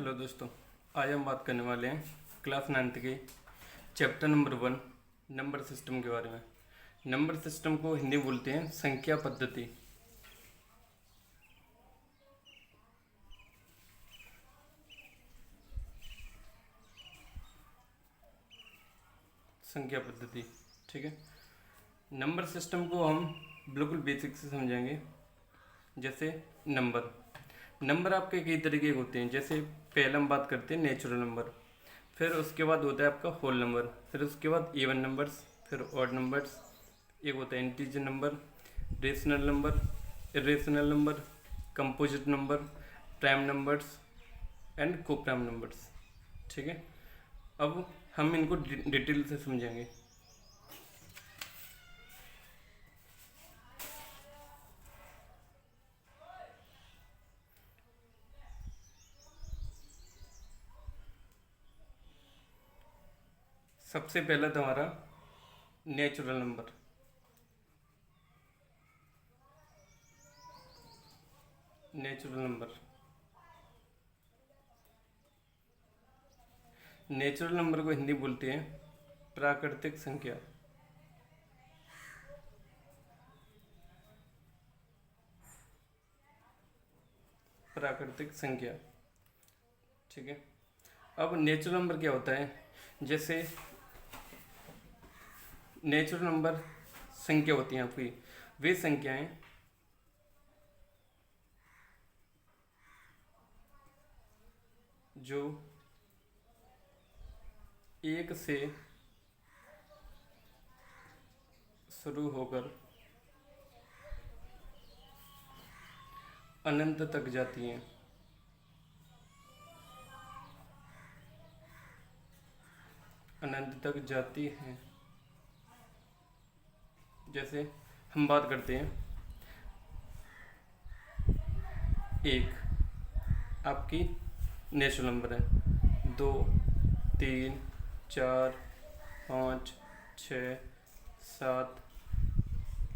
Hello दोस्तों, आज हम बात करने वाले हैं क्लास 9th के चैप्टर नंबर 1 नंबर सिस्टम के बारे में। नंबर सिस्टम को हिंदी बोलते हैं संख्या पद्धति। संख्या पद्धति, ठीक है। नंबर सिस्टम को हम बिल्कुल बेसिक से समझेंगे। जैसे नंबर आपके कई तरीके के होते हैं। जैसे पहले हम बात करते हैं नेचुरल नंबर, फिर उसके बाद होता है आपका होल नंबर, फिर उसके बाद इवन नंबर्स, फिर ऑड नंबर्स, एक होता है integer number, rational number, irrational number, composite number, prime numbers and को प्राइम नंबर्स, ठीक है। अब हम इनको डिटेल से समझेंगे। सबसे पहला तो हमारा natural number. Natural number natural number को हिंदी बोलते हैं प्राकृतिक संख्या। प्राकृतिक संख्या, ठीक है। अब नेचुरल नंबर क्या होता है? जैसे नेचुरल नंबर संख्या होती हैं आपकी, वे संख्याएं जो एक से शुरू होकर अनंत तक जाती हैं। अनंत तक जाती हैं। जैसे हम बात करते हैं, एक आपकी नेचुरल नंबर है, 2, 3, 4, 5, 6, 7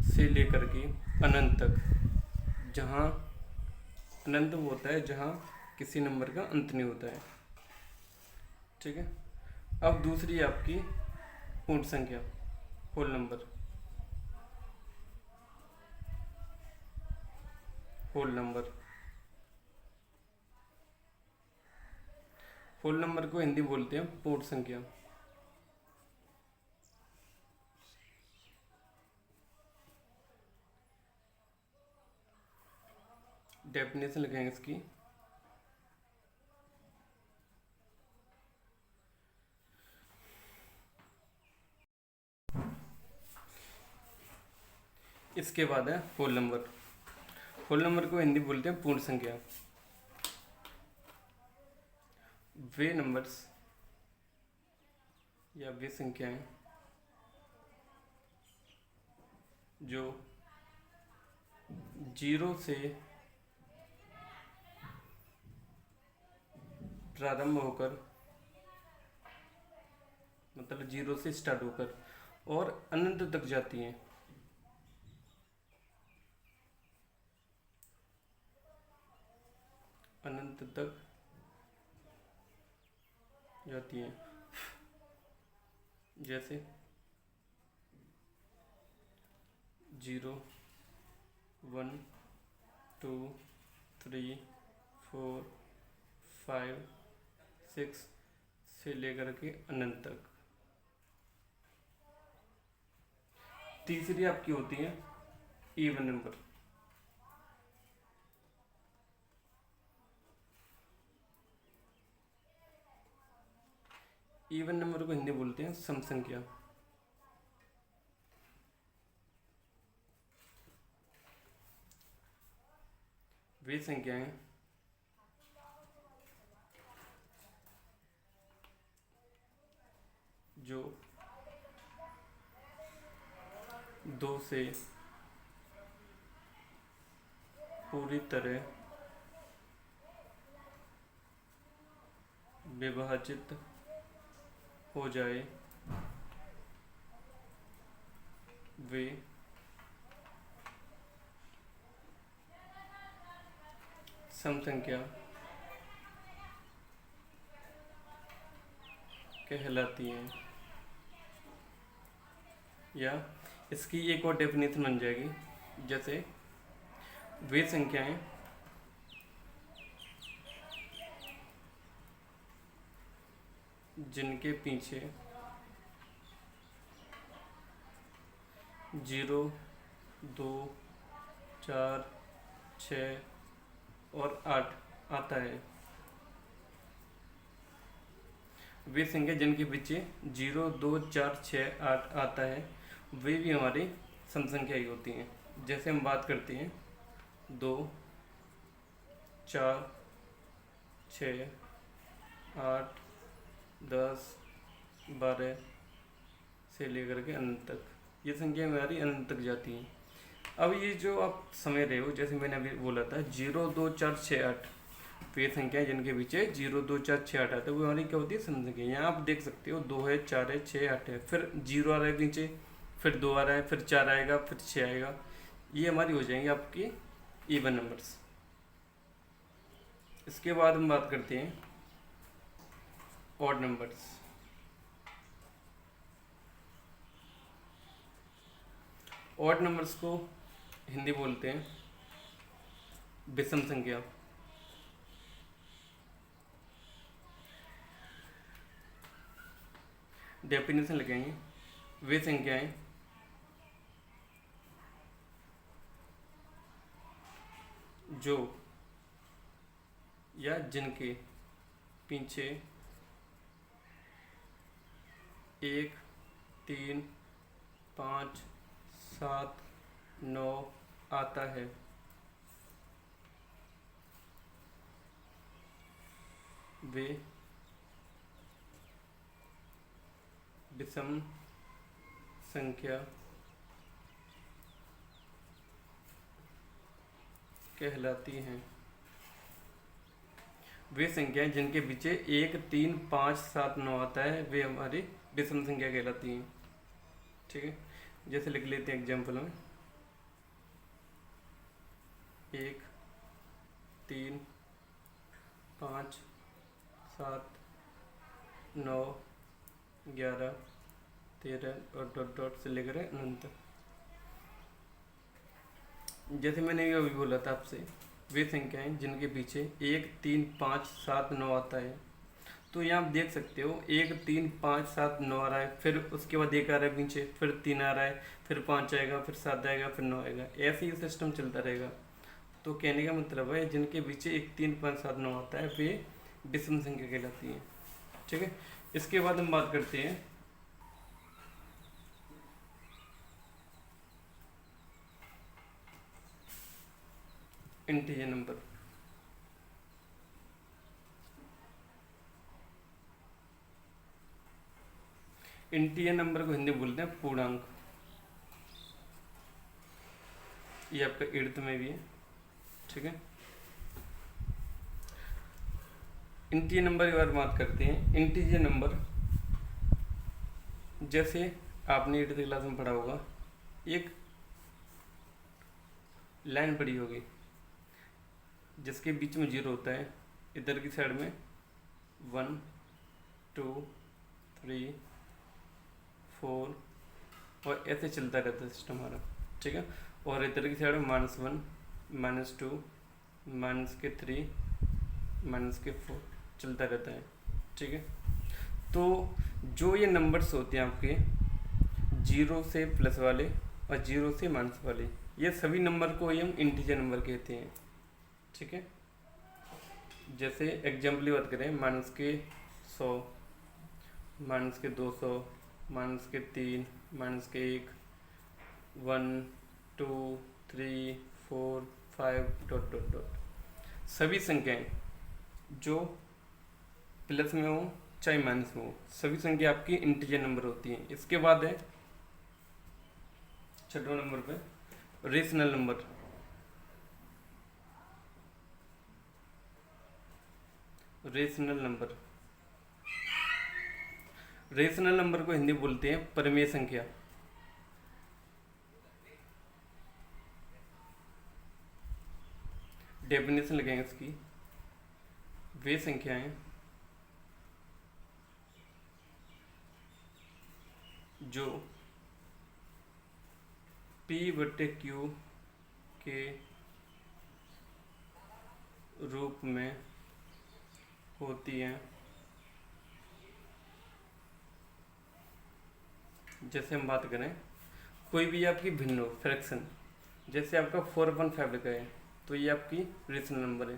से लेकर के अनंत तक, जहाँ अनंत वो होता है जहाँ किसी नंबर का अंत नहीं होता है, ठीक है। अब दूसरी आपकी पूर्ण संख्या, whole number. Whole number whole number को हिंदी बोलते हैं पूर्ण संख्या। डेफिनेशन लिखेंगे इसकी। इसके बाद है होल नंबर। होल नंबर को हिंदी बोलते हैं पूर्ण संख्या। वे नंबर्स या वे संख्याएं जो 0 से प्रारंभ होकर, मतलब 0 से स्टार्ट होकर और अनंत तक जाती हैं। अनंत तक जाती हैं। जैसे 0, 1, 2, 3, 4, 5, 6 से लेकर के अनंत तक। तीसरी आपकी होती है इवन नंबर। इवन नंबर को हिंदी बोलते हैं सम संख्या। वे संख्याएं जो 2 से पूरी तरह विभाजित हो जाए, वे सम संख्या कहलाती हैं। या इसकी एक और डेफिनेशन बन जाएगी, जैसे वे संख्याएं जिनके पीछे 0, 2, 4, 6 और 8 आता है। वे संख्या जिनके पीछे 0, 2, 4, 6, 8 आता है वे भी हमारी सम संख्या ही होती हैं। जैसे हम बात करते हैं 2, 4, 6, 8, 10, 12 से लेकर के अनंत तक, ये संख्या हमारी अनंत तक जाती हैं। अब ये जो आप समझ रहे हो, जैसे मैंने अभी बोला था 0, 2, 4, 6, 8, वे संख्या जिनके पीछे 0, 2, 4, 6, 8 आता है वो हमारी क्या होती है सम संख्या। यहाँ आप देख सकते हो 2 है, 4 है, 6, 8 है, फिर 0 आ रहा है पीछे, फिर 2 आ रहा है, फिर 4 आएगा, फिर 6 आएगा, ये हमारी हो जाएंगे आपकी इवन नंबर्स। इसके बाद हम बात करते हैं ऑड नंबर्स। ऑड नंबर्स को हिंदी बोलते हैं विषम संख्या। डेफिनेशन लिखेंगे, वे संख्याएं जो या जिनके पीछे 1, 3, 5, 7, 9 आता है वे विषम संख्या कहलाती हैं। वे संख्याएं जिनके पीछे 1, 3, 5, 7, 9 आता है वे हमारी विषम संख्या कहलाती हैं। ठीक है, जैसे लिख लेते हैं एग्जाम्पल में 1, 3, 5, 7, 9, 11, 13 और डॉट डॉट से लेकर अनंत। जैसे मैंने ये अभी बोला था आपसे, वे संख्याएं जिनके पीछे 1, 3, 5, 7, 9 आता है, तो यहाँ आप देख सकते हो 1, 3, 5, 7, 9 आ रहा है, फिर उसके बाद 1 आ रहा है पीछे, फिर 3 आ रहा है, फिर 5 आएगा, फिर 7 आएगा, फिर 9 आएगा, ऐसे ही सिस्टम चलता रहेगा। तो कहने का मतलब है जिनके पीछे 1, 3, 5, 7, 9 आता है वे विषम संख्या कहलाती हैं। ठीक है, इसके बाद हम बात करते हैं इंटीजर नंबर। इंटीजर नंबर को हिंदी बोलते हैं पूर्णांक। ये आपका 8th में भी है। ठीक है, इंटीजर नंबर की बात करते हैं। इंटीजर नंबर जैसे आपने 8th क्लास में पढ़ा होगा, एक लाइन पड़ी होगी जिसके बीच में 0 होता है, इधर की साइड में 1, 2, 3, 4 और ऐसे चलता रहता है सिस्टम हमारा। ठीक है, और इधर की साइड में -1, -2, -3, -4 चलता रहता है। ठीक है, तो जो ये नंबर्स होते हैं आपके 0 से प्लस वाले और 0 से माइनस वाले, ये सभी नंबर को ही हम इंटीजर नंबर कहते हैं। ठीक है, जैसे एग्जाम्पल की बात करें -100, -200, -3, -1, 1, 2, 3, 4, 5 डॉट डॉट डॉट। सभी संख्याएं जो प्लस में हो चाहे माइनस में हो, सभी संख्या आपकी इंटीजर नंबर होती हैं। इसके बाद है 6 नंबर पे rational number. Rational number, rational number को हिंदी बोलते हैं परिमेय संख्या। डेफिनेशन लगेंगे इसकी, वे संख्याएं जो P/Q के रूप में होती हैं। जैसे हम बात करें कोई भी आपकी भिन्न फ्रैक्शन, जैसे आपका 4/5 लिखा है तो ये आपकी रेशनल नंबर है,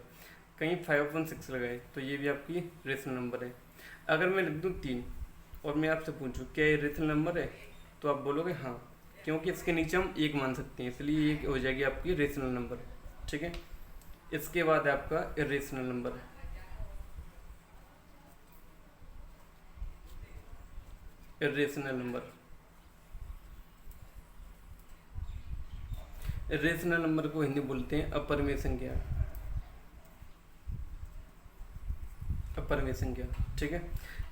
कहीं 5/6 लगाए तो ये भी आपकी रेशनल नंबर है। अगर मैं लिख दूँ 3 और मैं आपसे पूछूं क्या ये रेशनल नंबर है, तो आप बोलोगे हाँ, क्योंकि इसके नीचे हम 1 मान सकते हैं, इसलिए ये हो जाएगी आपकी रेशनल नंबर। ठीक है, इसके बाद है आपका irrational number. Irrational number, irrational number को हिंदी बोलते हैं अपरिमेय संख्या। अपरिमेय संख्या, ठीक है।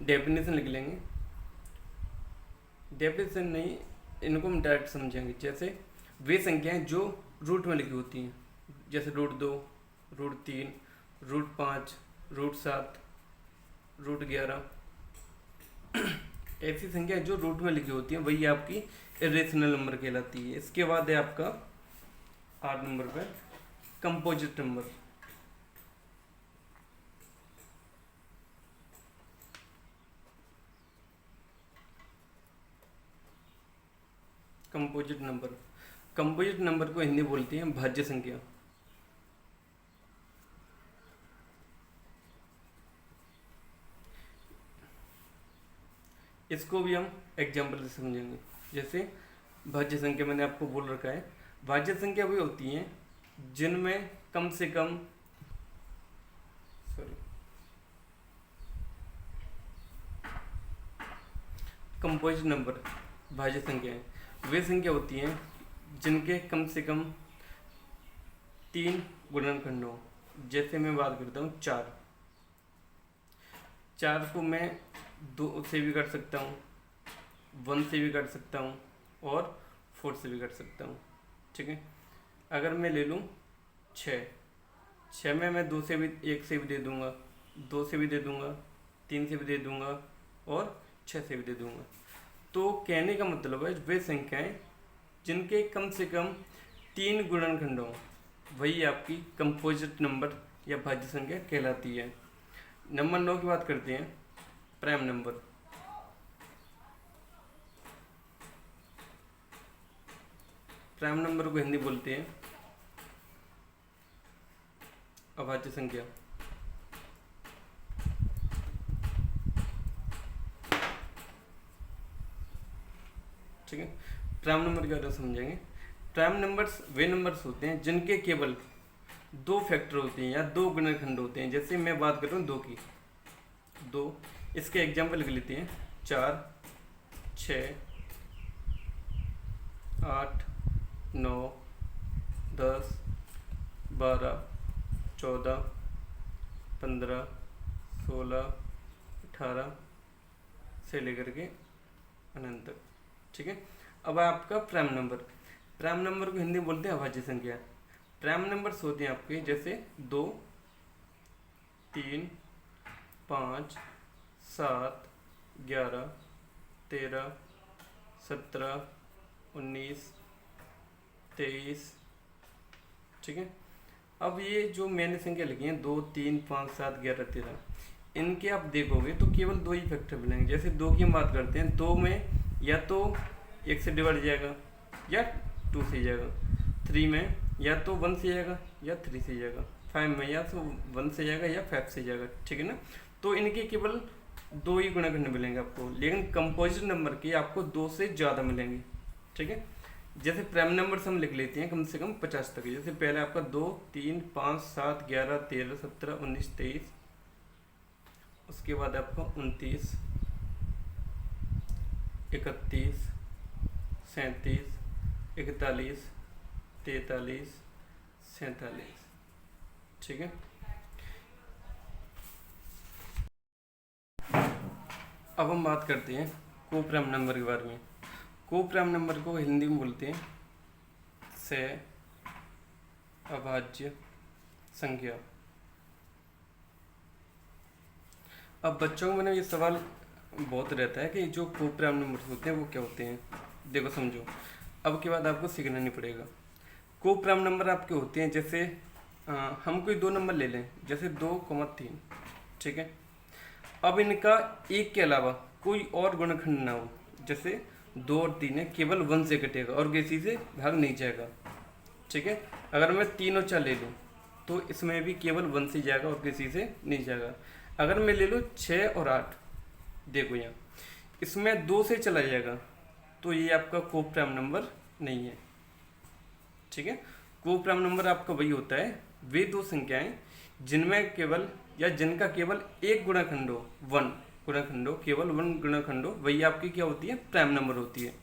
डेफिनेशन लिख लेंगे, डेफिनेशन नहीं, इनको हम डायरेक्ट समझेंगे। जैसे वे संख्याएं जो रूट में लिखी होती हैं, जैसे √2, √3, √5, √7, √11, ऐसी संख्या जो रूट में लिखी होती है वही आपकी इरेशनल नंबर कहलाती है। इसके बाद है आपका 8 नंबर पे composite number. Composite number, composite number को हिंदी बोलती हैं भाज्य संख्या। इसको भी हम एग्जाम्पल से समझेंगे। जैसे भाज्य संख्या मैंने आपको बोल रखा है, भाज्य संख्या वही होती हैं जिनमें कम से कम कंपोजिट नंबर भाज्य संख्याएं वे संख्या होती हैं जिनके कम से कम 3 गुणनखंड हो। जैसे मैं बात करता हूँ 4 को मैं 2 से भी कर सकता हूँ, 1 से भी कर सकता हूँ और 4 से भी कर सकता हूँ। ठीक है, अगर मैं ले लूँ 6 में मैं 2 से भी 1 से भी दे दूँगा, 2 से भी दे दूँगा, 3 से भी दे दूँगा और 6 से भी दे दूँगा। तो कहने का मतलब है वे संख्याएं जिनके कम से कम 3 गुणनखंड हों वही आपकी कंपोजिट नंबर या भाज्य संख्या कहलाती है। नंबर 9 की बात करते हैं, प्राइम नंबर। प्राइम नंबर को हिंदी बोलते हैं अभाज्य संख्या। ठीक है, प्राइम नंबर के बारे में समझेंगे। प्राइम नंबर्स वे नंबर्स होते हैं जिनके केवल 2 फैक्टर होते हैं या 2 गुणनखंड होते हैं। जैसे मैं बात कर रहा हूँ 2 की, 2, इसके एग्जाम्पल लिख लेते हैं 4, 6, 8, 9, 10, 12, 14, 15, 16, 18 से लेकर के अनंत तक। ठीक है, अब आपका प्राइम नंबर। प्राइम नंबर को हिंदी बोलते हैं अभाज्य संख्या। प्राइम नंबर्स होते हैं आपके जैसे 2, 3, 5, 7, 11, 13, 17, 19, 23। ठीक है, अब ये जो मैंने संख्या लिखी है 2, 3, 5, 7, 11, 13, इनके आप देखोगे तो केवल 2 ही फैक्टर मिलेंगे। जैसे 2 की हम बात करते हैं, 2 में या तो 1 से डिवाइड जाएगा या 2 से जाएगा। 3 में या तो 1 से जाएगा या 3 से जाएगा। 5 में या तो 1 से जाएगा या 5 से जाएगा। ठीक है ना, तो इनके केवल 2 ही गुणनखंड मिलेंगे आपको, लेकिन कंपोजिट नंबर के आपको 2 से ज़्यादा मिलेंगे। ठीक है, जैसे प्राइम नंबर्स हम लिख लेते हैं कम से कम 50 तक। जैसे पहले आपका 2, 3, 5, 7, 11, 13, 17, 19, 23, उसके बाद आपका 29, 31, 37, 41, 43, 47। ठीक है, अब हम बात करते हैं कोप्राइम नंबर के बारे में। कोप्राइम नंबर को हिंदी में बोलते हैं सह अभाज्य संख्या। अब बच्चों को मैंने ये सवाल बहुत रहता है कि जो को प्राइम नंबर होते हैं वो क्या होते हैं। देखो समझो, अब के बाद आपको सीखना नहीं पड़ेगा। को प्राइम नंबर आपके होते हैं, जैसे हम कोई दो नंबर ले लें, जैसे 2, 3, ठीक है। अब इनका एक के अलावा कोई और गुणनखंड ना हो, जैसे 2 और 3 है, केवल 1 से कटेगा और किसी से भाग नहीं जाएगा, ठीक है। अगर मैं 3 और 4 ले लूँ तो इसमें भी केवल 1 से जाएगा और किसी से नहीं जाएगा। अगर मैं ले लूँ 6 और 8, देखो यहाँ इसमें 2 से चला जाएगा, तो ये आपका को प्राइम नंबर नहीं है, ठीक है। को प्राइम नंबर आपका वही होता है, वे दो संख्याएं जिनमें केवल या जिनका केवल एक गुणनखंड हो, वन गुणनखंड हो, केवल वन गुणनखंड हो, वही आपकी क्या होती है, प्राइम नंबर होती है।